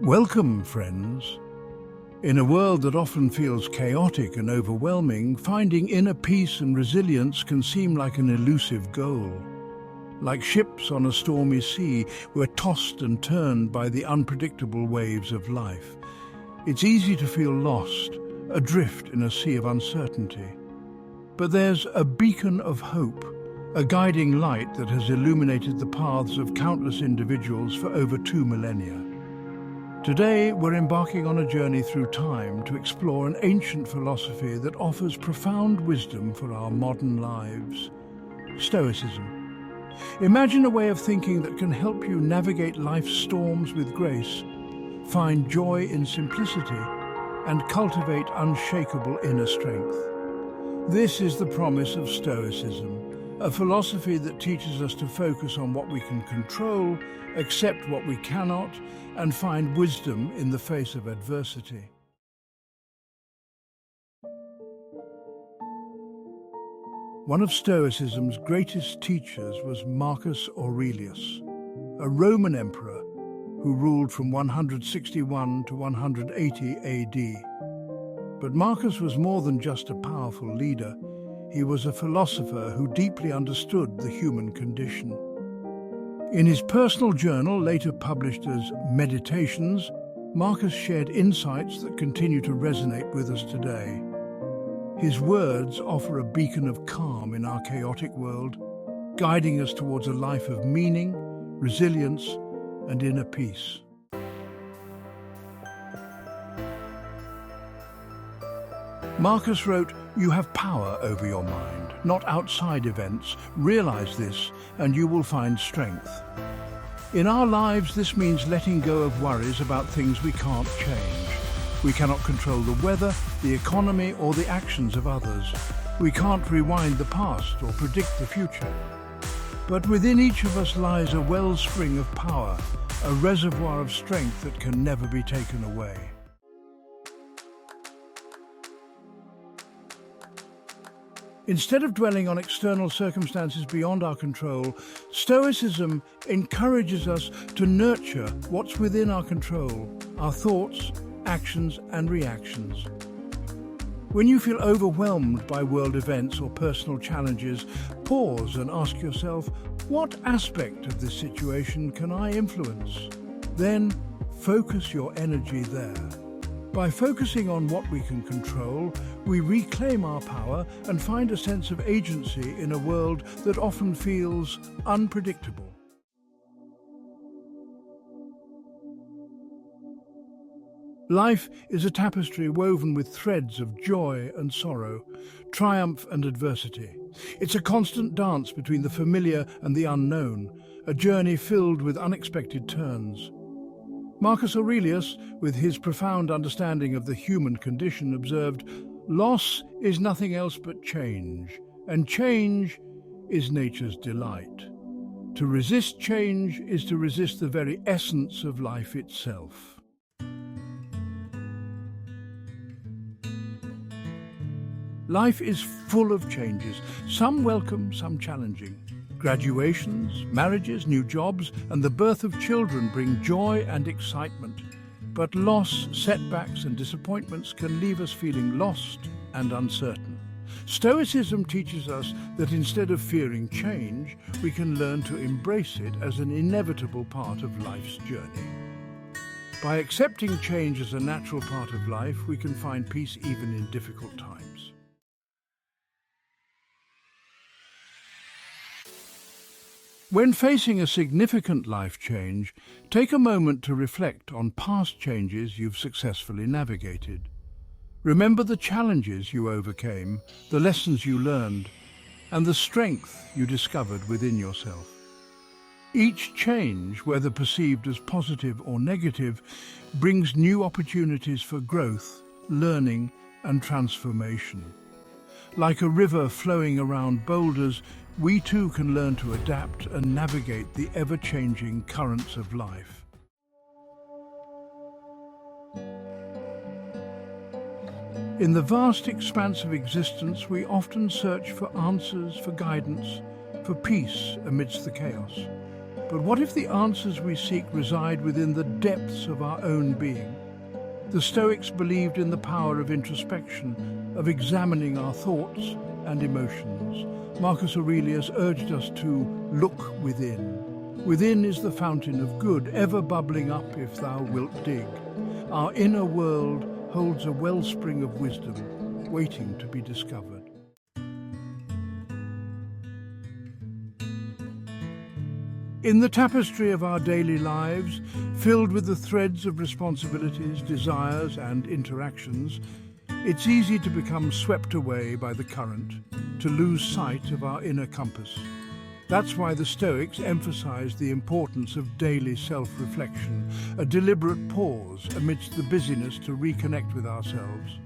Welcome, friends. In a world that often feels chaotic and overwhelming, finding inner peace and resilience can seem like an elusive goal. Like ships on a stormy sea, we're tossed and turned by the unpredictable waves of life. It's easy to feel lost, adrift in a sea of uncertainty. But there's a beacon of hope, a guiding light that has illuminated the paths of countless individuals for over 2 millennia. Today, we're embarking on a journey through time to explore an ancient philosophy that offers profound wisdom for our modern lives: Stoicism. Imagine a way of thinking that can help you navigate life's storms with grace, find joy in simplicity, and cultivate unshakable inner strength. This is the promise of Stoicism, a philosophy that teaches us to focus on what we can control, accept what we cannot, and find wisdom in the face of adversity. One of Stoicism's greatest teachers was Marcus Aurelius, a Roman emperor who ruled from 161 to 180 AD. But Marcus was more than just a powerful leader. He was a philosopher who deeply understood the human condition. In his personal journal, later published as Meditations, Marcus shared insights that continue to resonate with us today. His words offer a beacon of calm in our chaotic world, guiding us towards a life of meaning, resilience, and inner peace. Marcus wrote, "You have power over your mind, not outside events. Realize this, and you will find strength." In our lives, this means letting go of worries about things we can't change. We cannot control the weather, the economy, or the actions of others. We can't rewind the past or predict the future. But within each of us lies a wellspring of power, a reservoir of strength that can never be taken away. Instead of dwelling on external circumstances beyond our control, Stoicism encourages us to nurture what's within our control: our thoughts, actions, and reactions. When you feel overwhelmed by world events or personal challenges, pause and ask yourself, what aspect of this situation can I influence? Then focus your energy there. By focusing on what we can control, we reclaim our power and find a sense of agency in a world that often feels unpredictable. Life is a tapestry woven with threads of joy and sorrow, triumph and adversity. It's a constant dance between the familiar and the unknown, a journey filled with unexpected turns. Marcus Aurelius, with his profound understanding of the human condition, observed, "Loss is nothing else but change, and change is nature's delight. To resist change is to resist the very essence of life itself." Life is full of changes, some welcome, some challenging. Graduations, marriages, new jobs, and the birth of children bring joy and excitement. But loss, setbacks, and disappointments can leave us feeling lost and uncertain. Stoicism teaches us that instead of fearing change, we can learn to embrace it as an inevitable part of life's journey. By accepting change as a natural part of life, we can find peace even in difficult times. When facing a significant life change, take a moment to reflect on past changes you've successfully navigated. Remember the challenges you overcame, the lessons you learned, and the strength you discovered within yourself. Each change, whether perceived as positive or negative, brings new opportunities for growth, learning, and transformation. Like a river flowing around boulders, we too can learn to adapt and navigate the ever-changing currents of life. In the vast expanse of existence, we often search for answers, for guidance, for peace amidst the chaos. But what if the answers we seek reside within the depths of our own being? The Stoics believed in the power of introspection, of examining our thoughts and emotions. Marcus Aurelius urged us to look within. Within is the fountain of good, ever bubbling up if thou wilt dig. Our inner world holds a wellspring of wisdom, waiting to be discovered. In the tapestry of our daily lives, filled with the threads of responsibilities, desires, and interactions, it's easy to become swept away by the current, to lose sight of our inner compass. That's why the Stoics emphasized the importance of daily self-reflection, a deliberate pause amidst the busyness to reconnect with ourselves.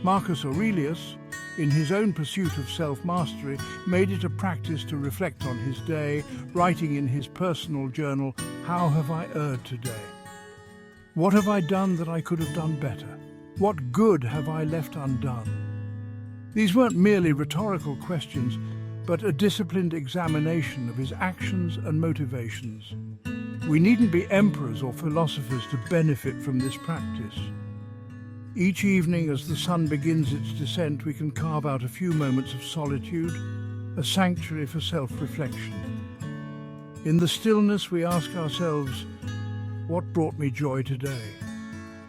Marcus Aurelius, in his own pursuit of self-mastery, made it a practice to reflect on his day, writing in his personal journal, "How have I erred today? What have I done that I could have done better? What good have I left undone?" These weren't merely rhetorical questions, but a disciplined examination of his actions and motivations. We needn't be emperors or philosophers to benefit from this practice. Each evening as the sun begins its descent, we can carve out a few moments of solitude, a sanctuary for self-reflection. In the stillness we ask ourselves, what brought me joy today?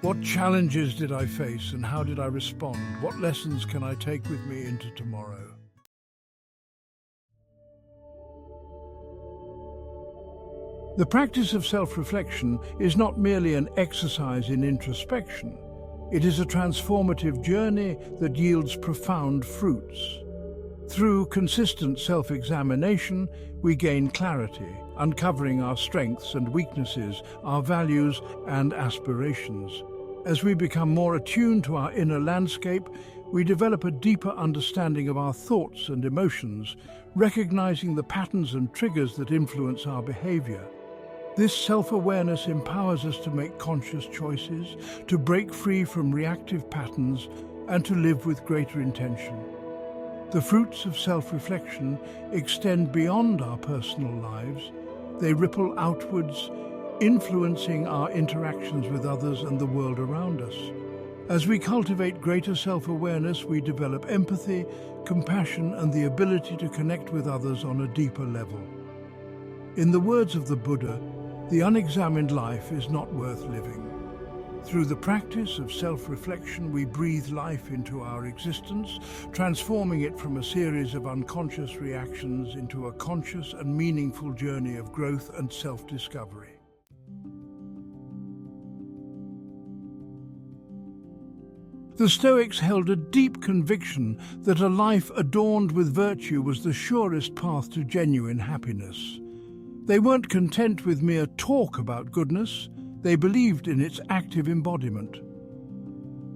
What challenges did I face and how did I respond? What lessons can I take with me into tomorrow? The practice of self-reflection is not merely an exercise in introspection. It is a transformative journey that yields profound fruits. Through consistent self-examination, we gain clarity, uncovering our strengths and weaknesses, our values and aspirations. As we become more attuned to our inner landscape, we develop a deeper understanding of our thoughts and emotions, recognizing the patterns and triggers that influence our behavior. This self-awareness empowers us to make conscious choices, to break free from reactive patterns, and to live with greater intention. The fruits of self-reflection extend beyond our personal lives. They ripple outwards, influencing our interactions with others and the world around us. As we cultivate greater self-awareness, we develop empathy, compassion, and the ability to connect with others on a deeper level. In the words of the Buddha, the unexamined life is not worth living. Through the practice of self-reflection, we breathe life into our existence, transforming it from a series of unconscious reactions into a conscious and meaningful journey of growth and self-discovery. The Stoics held a deep conviction that a life adorned with virtue was the surest path to genuine happiness. They weren't content with mere talk about goodness, they believed in its active embodiment.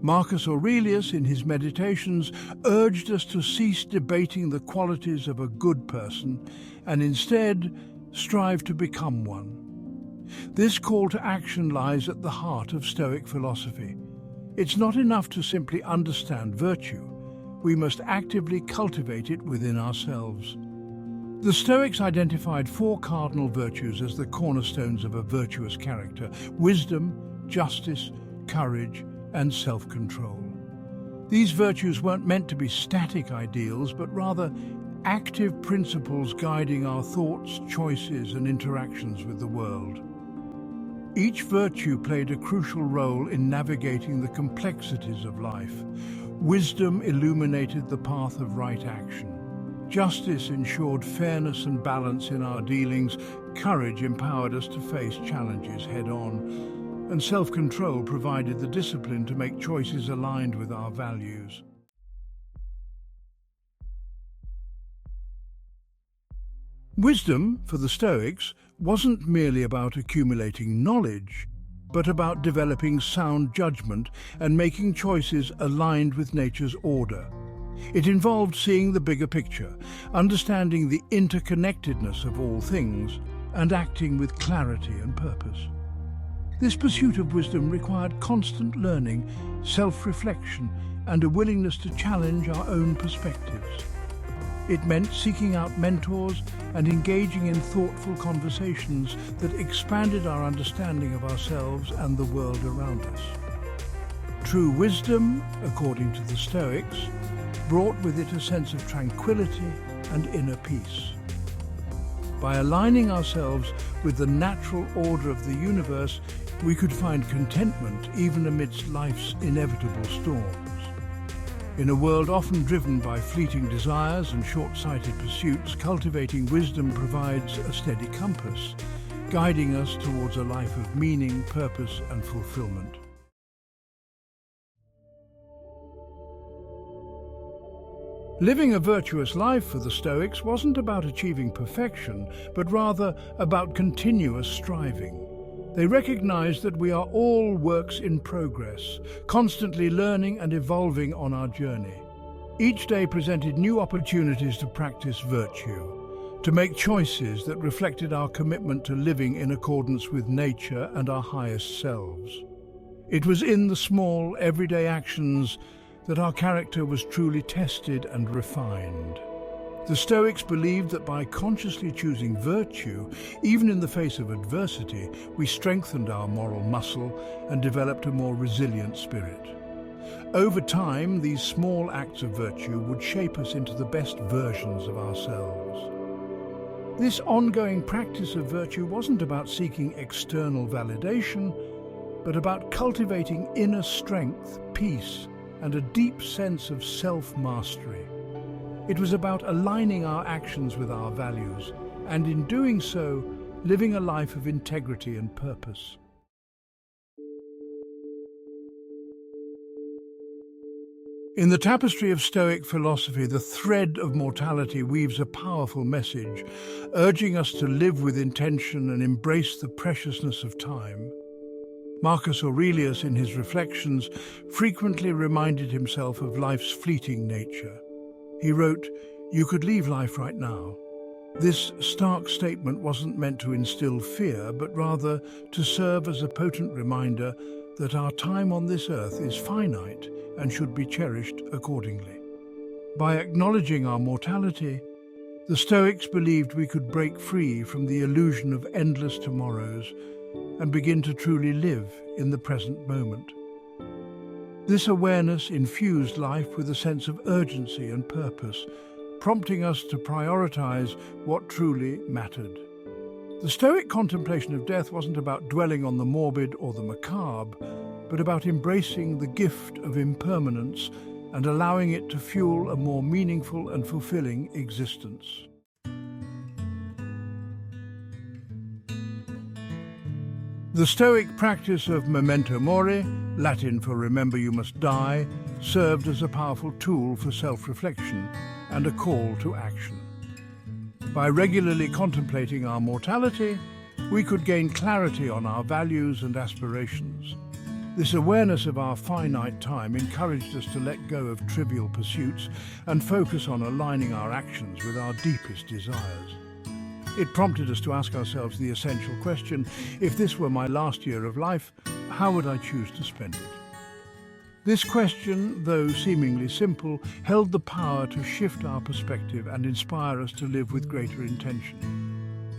Marcus Aurelius, in his Meditations, urged us to cease debating the qualities of a good person and instead strive to become one. This call to action lies at the heart of Stoic philosophy. It's not enough to simply understand virtue. We must actively cultivate it within ourselves. The Stoics identified 4 cardinal virtues as the cornerstones of a virtuous character: wisdom, justice, courage, and self-control. These virtues weren't meant to be static ideals, but rather active principles guiding our thoughts, choices, and interactions with the world. Each virtue played a crucial role in navigating the complexities of life. Wisdom illuminated the path of right action. Justice ensured fairness and balance in our dealings. Courage empowered us to face challenges head-on. And self-control provided the discipline to make choices aligned with our values. Wisdom, for the Stoics, wasn't merely about accumulating knowledge, but about developing sound judgment and making choices aligned with nature's order. It involved seeing the bigger picture, understanding the interconnectedness of all things, and acting with clarity and purpose. This pursuit of wisdom required constant learning, self-reflection, and a willingness to challenge our own perspectives. It meant seeking out mentors and engaging in thoughtful conversations that expanded our understanding of ourselves and the world around us. True wisdom, according to the Stoics, brought with it a sense of tranquility and inner peace. By aligning ourselves with the natural order of the universe, we could find contentment even amidst life's inevitable storms. In a world often driven by fleeting desires and short-sighted pursuits, cultivating wisdom provides a steady compass, guiding us towards a life of meaning, purpose, and fulfillment. Living a virtuous life for the Stoics wasn't about achieving perfection, but rather about continuous striving. They recognized that we are all works in progress, constantly learning and evolving on our journey. Each day presented new opportunities to practice virtue, to make choices that reflected our commitment to living in accordance with nature and our highest selves. It was in the small, everyday actions that our character was truly tested and refined. The Stoics believed that by consciously choosing virtue, even in the face of adversity, we strengthened our moral muscle and developed a more resilient spirit. Over time, these small acts of virtue would shape us into the best versions of ourselves. This ongoing practice of virtue wasn't about seeking external validation, but about cultivating inner strength, peace, and a deep sense of self-mastery. It was about aligning our actions with our values, and in doing so, living a life of integrity and purpose. In the tapestry of Stoic philosophy, the thread of mortality weaves a powerful message, urging us to live with intention and embrace the preciousness of time. Marcus Aurelius, in his Reflections, frequently reminded himself of life's fleeting nature. He wrote, "You could leave life right now." This stark statement wasn't meant to instill fear, but rather to serve as a potent reminder that our time on this earth is finite and should be cherished accordingly. By acknowledging our mortality, the Stoics believed we could break free from the illusion of endless tomorrows and begin to truly live in the present moment. This awareness infused life with a sense of urgency and purpose, prompting us to prioritize what truly mattered. The Stoic contemplation of death wasn't about dwelling on the morbid or the macabre, but about embracing the gift of impermanence and allowing it to fuel a more meaningful and fulfilling existence. The Stoic practice of memento mori, Latin for remember you must die, served as a powerful tool for self-reflection and a call to action. By regularly contemplating our mortality, we could gain clarity on our values and aspirations. This awareness of our finite time encouraged us to let go of trivial pursuits and focus on aligning our actions with our deepest desires. It prompted us to ask ourselves the essential question: if this were my last year of life, how would I choose to spend it? This question, though seemingly simple, held the power to shift our perspective and inspire us to live with greater intention.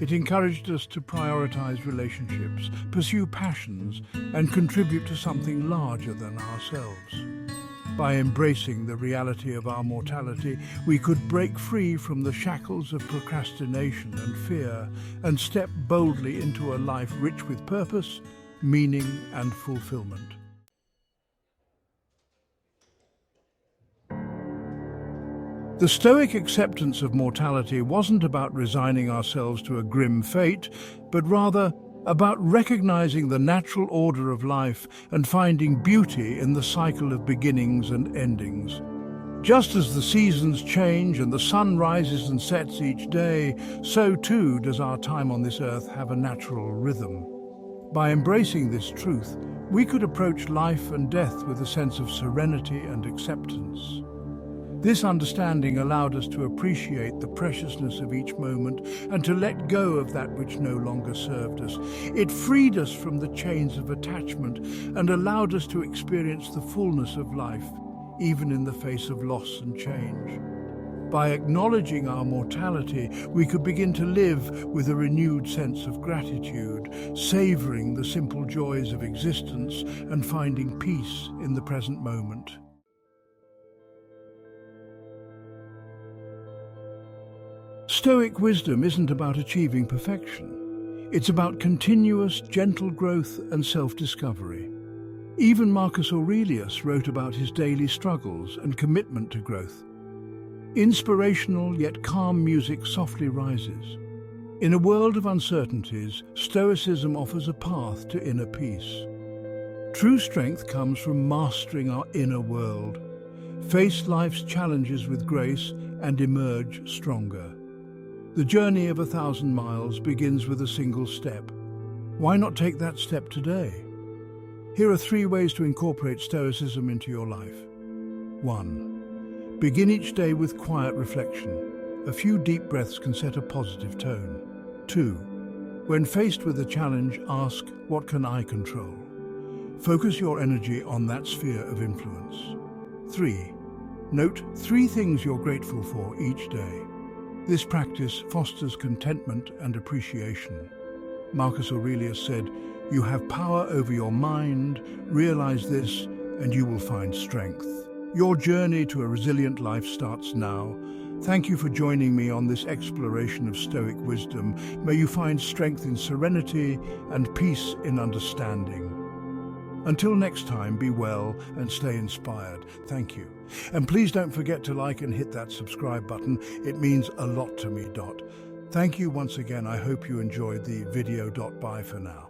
It encouraged us to prioritize relationships, pursue passions, and contribute to something larger than ourselves. By embracing the reality of our mortality, we could break free from the shackles of procrastination and fear and step boldly into a life rich with purpose, meaning, and fulfillment. The Stoic acceptance of mortality wasn't about resigning ourselves to a grim fate, but rather about recognizing the natural order of life and finding beauty in the cycle of beginnings and endings. Just as the seasons change and the sun rises and sets each day, so too does our time on this earth have a natural rhythm. By embracing this truth, we could approach life and death with a sense of serenity and acceptance. This understanding allowed us to appreciate the preciousness of each moment and to let go of that which no longer served us. It freed us from the chains of attachment and allowed us to experience the fullness of life, even in the face of loss and change. By acknowledging our mortality, we could begin to live with a renewed sense of gratitude, savoring the simple joys of existence and finding peace in the present moment. Stoic wisdom isn't about achieving perfection. It's about continuous, gentle growth and self-discovery. Even Marcus Aurelius wrote about his daily struggles and commitment to growth. Inspirational yet calm music softly rises. In a world of uncertainties, Stoicism offers a path to inner peace. True strength comes from mastering our inner world. Face life's challenges with grace and emerge stronger. The journey of 1,000 miles begins with a single step. Why not take that step today? Here are 3 ways to incorporate Stoicism into your life. 1. Begin each day with quiet reflection. A few deep breaths can set a positive tone. 2. When faced with a challenge, ask, what can I control? Focus your energy on that sphere of influence. 3. Note 3 things you're grateful for each day. This practice fosters contentment and appreciation. Marcus Aurelius said, "You have power over your mind, realize this, and you will find strength." Your journey to a resilient life starts now. Thank you for joining me on this exploration of Stoic wisdom. May you find strength in serenity and peace in understanding. Until next time, be well and stay inspired. Thank you. And please don't forget to like and hit that subscribe button. It means a lot to me. Thank you once again. I hope you enjoyed the video. Bye for now.